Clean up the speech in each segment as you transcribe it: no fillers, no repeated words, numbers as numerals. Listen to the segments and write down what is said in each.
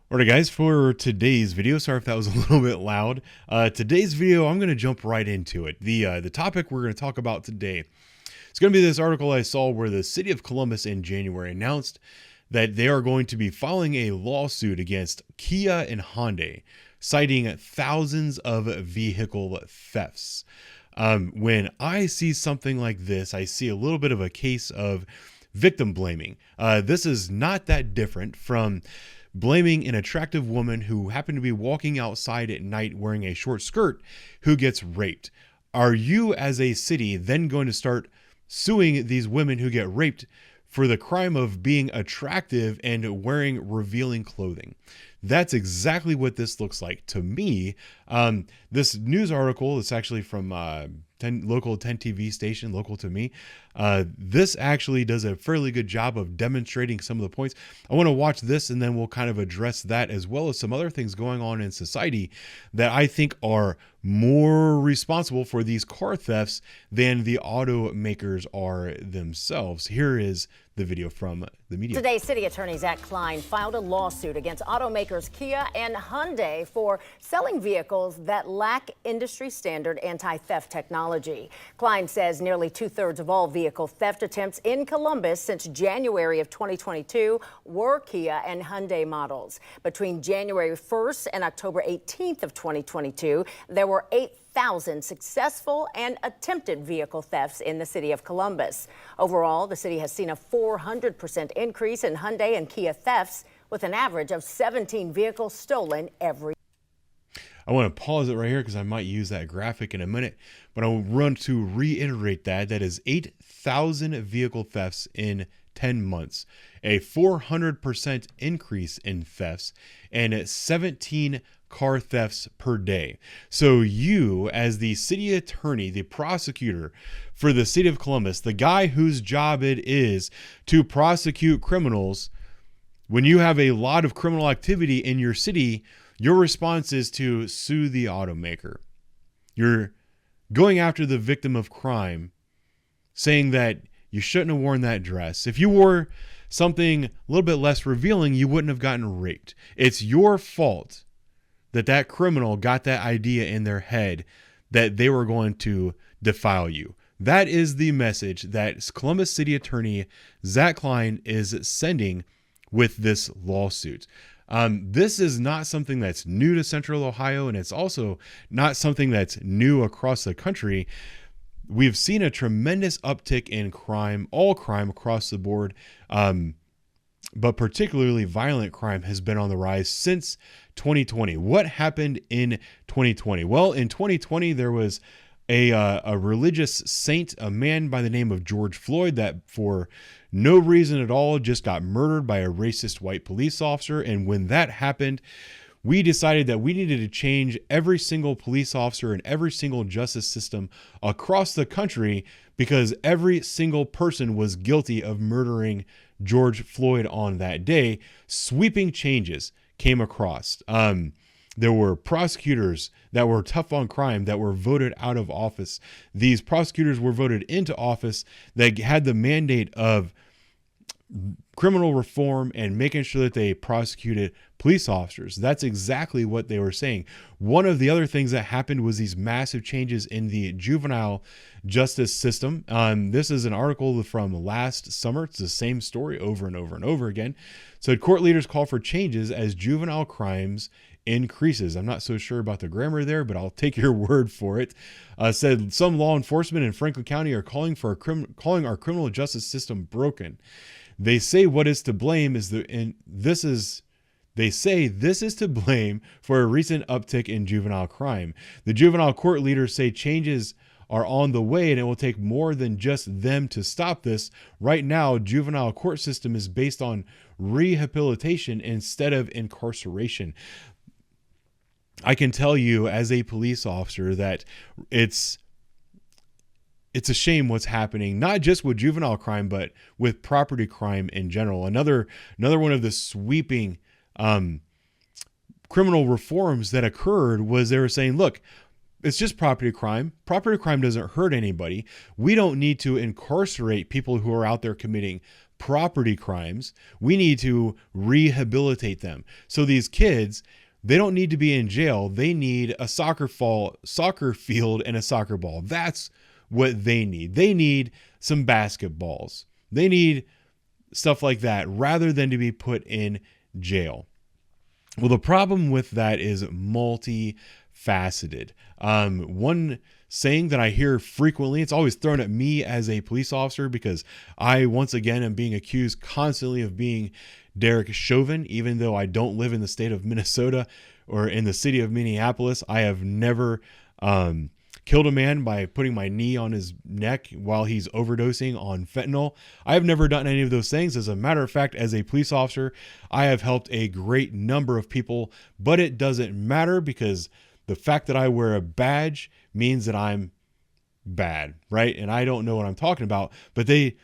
Alright guys, for today's video, sorry if that was a little bit loud. Today's video, I'm going to jump right into it. The topic we're going to talk about today, it's going to be this article I saw where the city of Columbus in January announced that they are going to be filing a lawsuit against Kia and Hyundai, citing thousands of vehicle thefts. When I see something like this, I see a little bit of a case of victim blaming. This is not that different from blaming an attractive woman who happened to be walking outside at night wearing a short skirt who gets raped. Are you as a city then going to start suing these women who get raped for the crime of being attractive and wearing revealing clothing? That's exactly what this looks like to me. This news article is actually from local 10 TV station, local to me. This actually does a fairly good job of demonstrating some of the points. I want to watch this and then we'll kind of address that as well as some other things going on in society that I think are more responsible for these car thefts than the automakers are themselves. Here is the video from the media. Today, City Attorney Zach Klein filed a lawsuit against automakers Kia and Hyundai for selling vehicles that lack industry standard anti-theft technology. Klein says nearly 2/3 of all vehicle theft attempts in Columbus since January of 2022 were Kia and Hyundai models. Between January 1st and October 18th of 2022, there were 8,000 successful and attempted vehicle thefts in the city of Columbus. Overall, the city has seen a 400% increase in Hyundai and Kia thefts, with an average of 17 vehicles stolen every. I want to pause it right here because I might use that graphic in a minute, but I want to reiterate that is 8,000 vehicle thefts in 10 months, a 400% increase in thefts, and 17 car thefts per day. So you, as the city attorney, the prosecutor for the city of Columbus, the guy whose job it is to prosecute criminals, when you have a lot of criminal activity in your city, your response is to sue the automaker. You're going after the victim of crime, saying that you shouldn't have worn that dress. If you wore something a little bit less revealing, you wouldn't have gotten raped. It's your fault that criminal got that idea in their head that they were going to defile you. That is the message that Columbus City Attorney Zach Klein is sending with this lawsuit. This is not something that's new to Central Ohio, and it's also not something that's new across the country. We've seen a tremendous uptick in crime, all crime across the board, but particularly violent crime has been on the rise since 2020. What happened in 2020? Well, in 2020, there was a religious saint, a man by the name of George Floyd, that for no reason at all just got murdered by a racist white police officer. And when that happened, we decided that we needed to change every single police officer and every single justice system across the country because every single person was guilty of murdering George Floyd on that day. Sweeping changes came across. There were prosecutors that were tough on crime that were voted out of office. These prosecutors were voted into office that had the mandate of criminal reform and making sure that they prosecuted police officers. That's exactly what they were saying. One of the other things that happened was these massive changes in the juvenile justice system. This is an article from last summer. It's the same story over and over and over again. So court leaders call for changes as juvenile crimes increases. I'm not so sure about the grammar there, but I'll take your word for it. Said some law enforcement in Franklin County are calling our criminal justice system broken. They say what is to blame is they say this is to blame for a recent uptick in juvenile crime. The juvenile court leaders say changes are on the way and it will take more than just them to stop this. Right now, juvenile court system is based on rehabilitation instead of incarceration. I can tell you as a police officer that it's a shame what's happening, not just with juvenile crime, but with property crime in general. Another one of the sweeping criminal reforms that occurred was they were saying, look, it's just property crime. Property crime doesn't hurt anybody. We don't need to incarcerate people who are out there committing property crimes. We need to rehabilitate them. So these kids, they don't need to be in jail. They need a soccer field and a soccer ball. That's what they need. They need some basketballs. They need stuff like that rather than to be put in jail. Well, the problem with that is multifaceted. One saying that I hear frequently, it's always thrown at me as a police officer because I, once again, am being accused constantly of being Derek Chauvin, even though I don't live in the state of Minnesota or in the city of Minneapolis. I have never killed a man by putting my knee on his neck while he's overdosing on fentanyl. I have never done any of those things. As a matter of fact, as a police officer, I have helped a great number of people, but it doesn't matter because the fact that I wear a badge means that I'm bad, right? And I don't know what I'm talking about, but I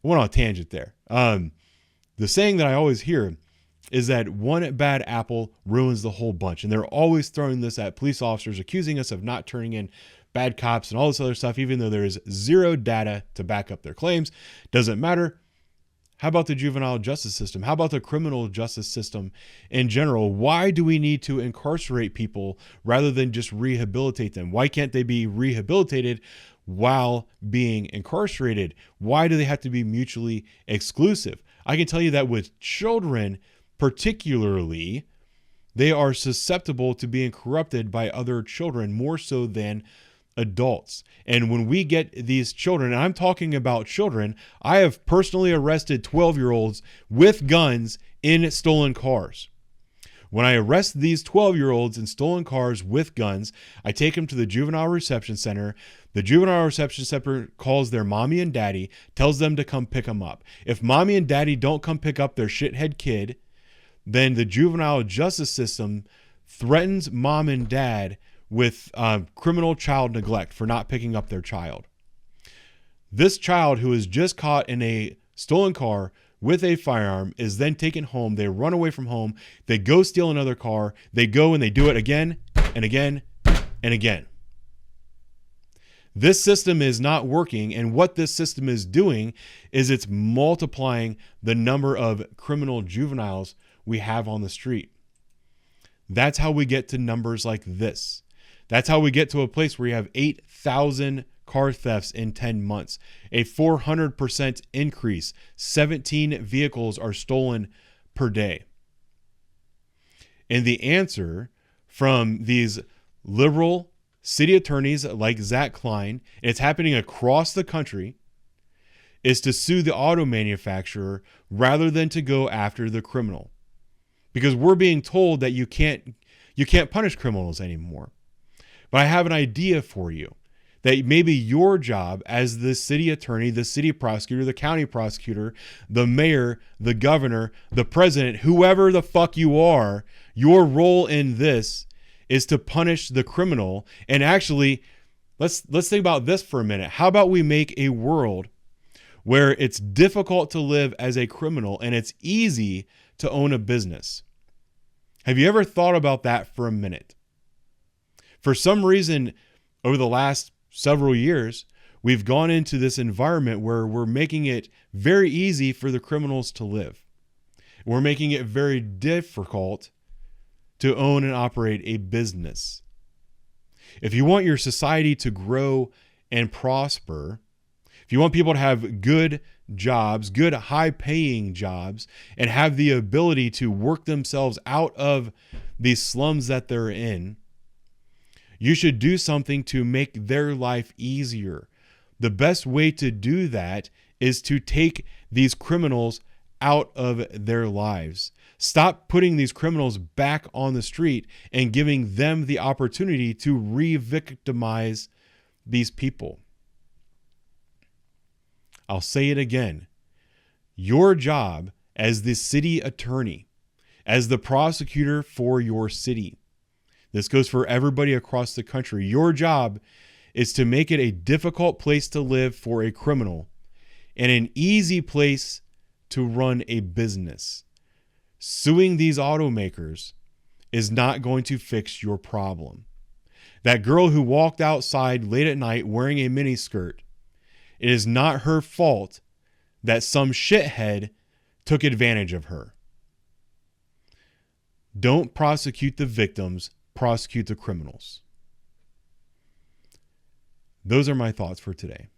went on a tangent there. The saying that I always hear is that one bad apple ruins the whole bunch. And they're always throwing this at police officers, accusing us of not turning in bad cops and all this other stuff, even though there is zero data to back up their claims. Doesn't matter. How about the juvenile justice system? How about the criminal justice system in general? Why do we need to incarcerate people rather than just rehabilitate them? Why can't they be rehabilitated while being incarcerated? Why do they have to be mutually exclusive? I can tell you that with children, particularly, they are susceptible to being corrupted by other children more so than adults. And when we get these children, and I'm talking about children, I have personally arrested 12-year-olds with guns in stolen cars. When I arrest these 12-year-olds in stolen cars with guns, I take them to the juvenile reception center. The juvenile reception center calls their mommy and daddy, tells them to come pick them up. If mommy and daddy don't come pick up their shithead kid, then the juvenile justice system threatens mom and dad with criminal child neglect for not picking up their child. This child who is just caught in a stolen car with a firearm is then taken home. They run away from home. They go steal another car. They go and they do it again and again and again. This system is not working, and what this system is doing is it's multiplying the number of criminal juveniles we have on the street. That's how we get to numbers like this. That's how we get to a place where you have 8,000 car thefts in 10 months, a 400% increase. 17 vehicles are stolen per day. And the answer from these liberal city attorneys like Zach Klein, and it's happening across the country, is to sue the auto manufacturer rather than to go after the criminal. Because we're being told that you can't punish criminals anymore. But I have an idea for you, that maybe your job as the city attorney, the city prosecutor, the county prosecutor, the mayor, the governor, the president, whoever the fuck you are, your role in this is to punish the criminal. And actually, let's think about this for a minute. How about we make a world where it's difficult to live as a criminal and it's easy to own a business? Have you ever thought about that for a minute? For some reason, over the last several years, we've gone into this environment where we're making it very easy for the criminals to live. We're making it very difficult to own and operate a business. If you want your society to grow and prosper, if you want people to have good jobs, good high-paying jobs, and have the ability to work themselves out of these slums that they're in, you should do something to make their life easier. The best way to do that is to take these criminals out of their lives. Stop putting these criminals back on the street and giving them the opportunity to re-victimize these people. I'll say it again. Your job as the city attorney, as the prosecutor for your city, this goes for everybody across the country. Your job is to make it a difficult place to live for a criminal and an easy place to run a business. Suing these automakers is not going to fix your problem. That girl who walked outside late at night wearing a miniskirt, it is not her fault that some shithead took advantage of her. Don't prosecute the victims, prosecute the criminals. Those are my thoughts for today.